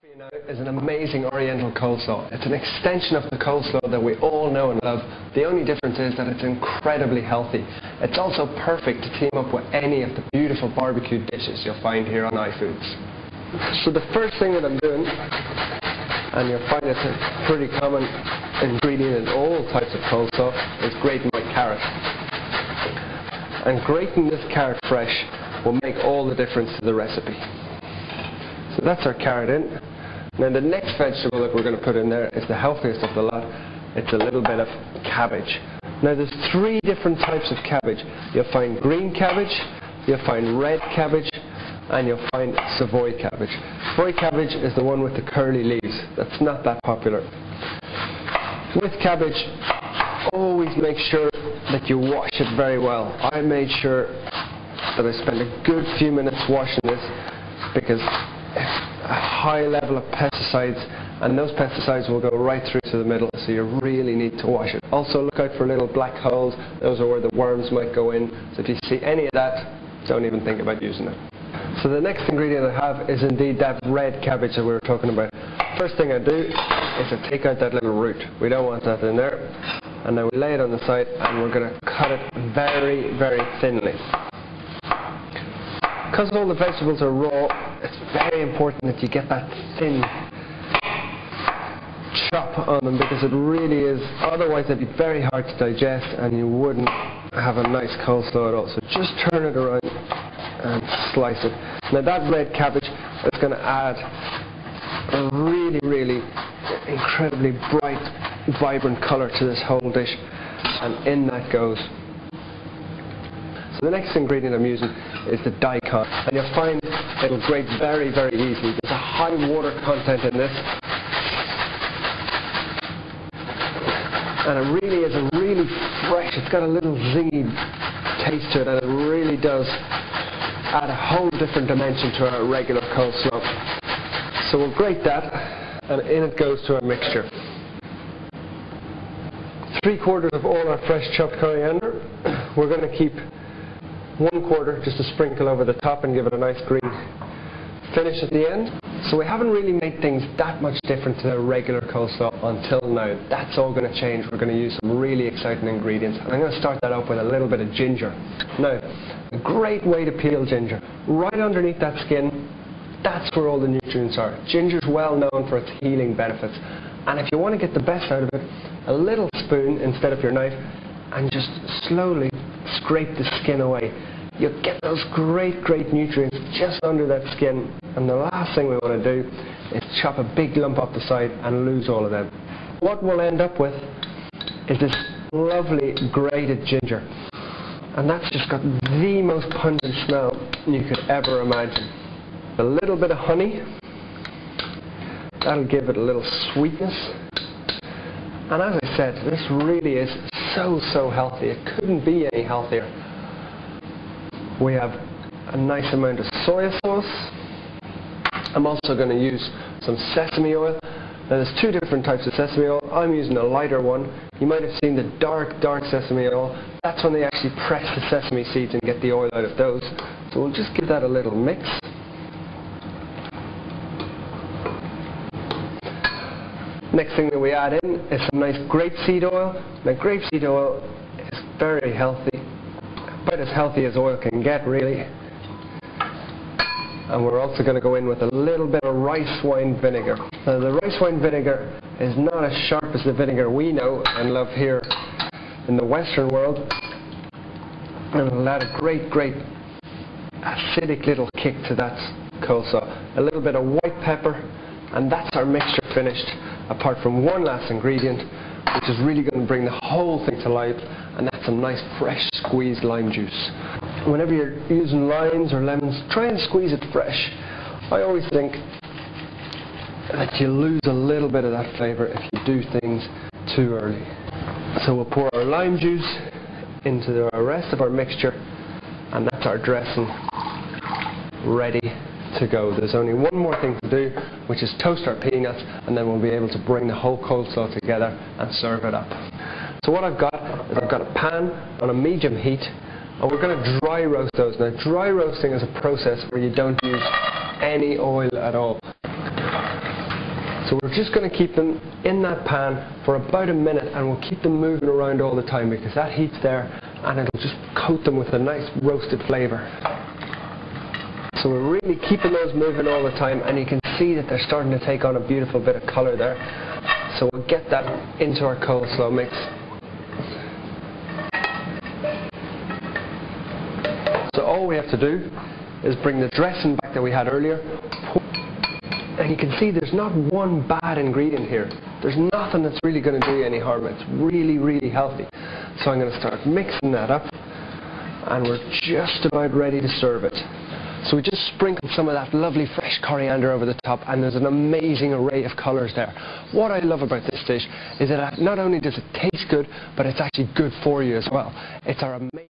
You know, is an amazing Oriental coleslaw. It's an extension of the coleslaw that we all know and love. The only difference is that it's incredibly healthy. It's also perfect to team up with any of the beautiful barbecue dishes you'll find here on iFoods. So the first thing that I'm doing, and you'll find it's a pretty common ingredient in all types of coleslaw, is grating my carrot. And grating this carrot fresh will make all the difference to the recipe. So that's our carrot in. Now the next vegetable that we're going to put in there is the healthiest of the lot. It's a little bit of cabbage. Now there's three different types of cabbage. You'll find green cabbage, you'll find red cabbage, and you'll find Savoy cabbage. Savoy cabbage is the one with the curly leaves. That's not that popular. With cabbage, always make sure that you wash it very well. I made sure that I spent a good few minutes washing this because a high level of pesticides, and those pesticides will go right through to the middle, so you really need to wash it. Also look out for little black holes. Those are where the worms might go in, so if you see any of that, don't even think about using it. So the next ingredient I have is indeed that red cabbage that we were talking about. First thing I do is I take out that little root. We don't want that in there. And then we lay it on the side and we're going to cut it very, very thinly. Because all the vegetables are raw, it's very important that you get that thin chop on them, because it really is, otherwise they'd be very hard to digest and you wouldn't have a nice coleslaw at all. So just turn it around and slice it. Now that red cabbage is going to add a really, really incredibly bright, vibrant colour to this whole dish, and in that goes. So the next ingredient I'm using is the daikon, and you'll find it'll grate very, very easily. There's a high water content in this, and it really is a really fresh, it's got a little zingy taste to it, and it really does add a whole different dimension to our regular coleslaw. So we'll grate that, and in it goes to our mixture. 3/4 of all our fresh chopped coriander. We're going to keep 1/4 just to sprinkle over the top and give it a nice green finish at the end. So we haven't really made things that much different to a regular coleslaw until now. That's all going to change. We're going to use some really exciting ingredients, and I'm going to start that up with a little bit of ginger. Now, a great way to peel ginger. Right underneath that skin, that's where all the nutrients are. Ginger's well known for its healing benefits, and if you want to get the best out of it, a little spoon instead of your knife, and just slowly scrape the skin away. You'll get those great, great nutrients just under that skin, and the last thing we want to do is chop a big lump off the side and lose all of them. What we'll end up with is this lovely grated ginger, and that's just got the most pungent smell you could ever imagine. A little bit of honey, that'll give it a little sweetness, and as I said, this really is so healthy. It couldn't be any healthier. We have a nice amount of soy sauce. I'm also going to use some sesame oil. Now there's two different types of sesame oil. I'm using a lighter one. You might have seen the dark sesame oil. That's when they actually press the sesame seeds and get the oil out of those. So we'll just give that a little mix. Next thing that we add in is some nice grapeseed oil. Now grapeseed oil is very healthy, about as healthy as oil can get really. And we're also going to go in with a little bit of rice wine vinegar. Now the rice wine vinegar is not as sharp as the vinegar we know and love here in the Western world, and it'll add a great acidic little kick to that coleslaw. A little bit of white pepper, and that's our mixture finished, apart from one last ingredient, which is really going to bring the whole thing to life, and that's some nice fresh squeezed lime juice. Whenever you're using limes or lemons, try and squeeze it fresh. I always think that you lose a little bit of that flavour if you do things too early. So we'll pour our lime juice into the rest of our mixture, and that's our dressing ready to go. There's only one more thing to do, which is toast our peanuts, and then we'll be able to bring the whole coleslaw together and serve it up. So what I've got is I've got a pan on a medium heat, and we're going to dry roast those. Now dry roasting is a process where you don't use any oil at all. So we're just going to keep them in that pan for about a minute, and we'll keep them moving around all the time because that heat's there and it'll just coat them with a nice roasted flavour. So we're really keeping those moving all the time, and you can see that they're starting to take on a beautiful bit of colour there. So we'll get that into our coleslaw mix. So all we have to do is bring the dressing back that we had earlier, and you can see there's not one bad ingredient here. There's nothing that's really going to do you any harm. It's really, really healthy. So I'm going to start mixing that up, and we're just about ready to serve it. So we just sprinkled some of that lovely fresh coriander over the top, and there's an amazing array of colours there. What I love about this dish is that not only does it taste good, but it's actually good for you as well. It's our amazing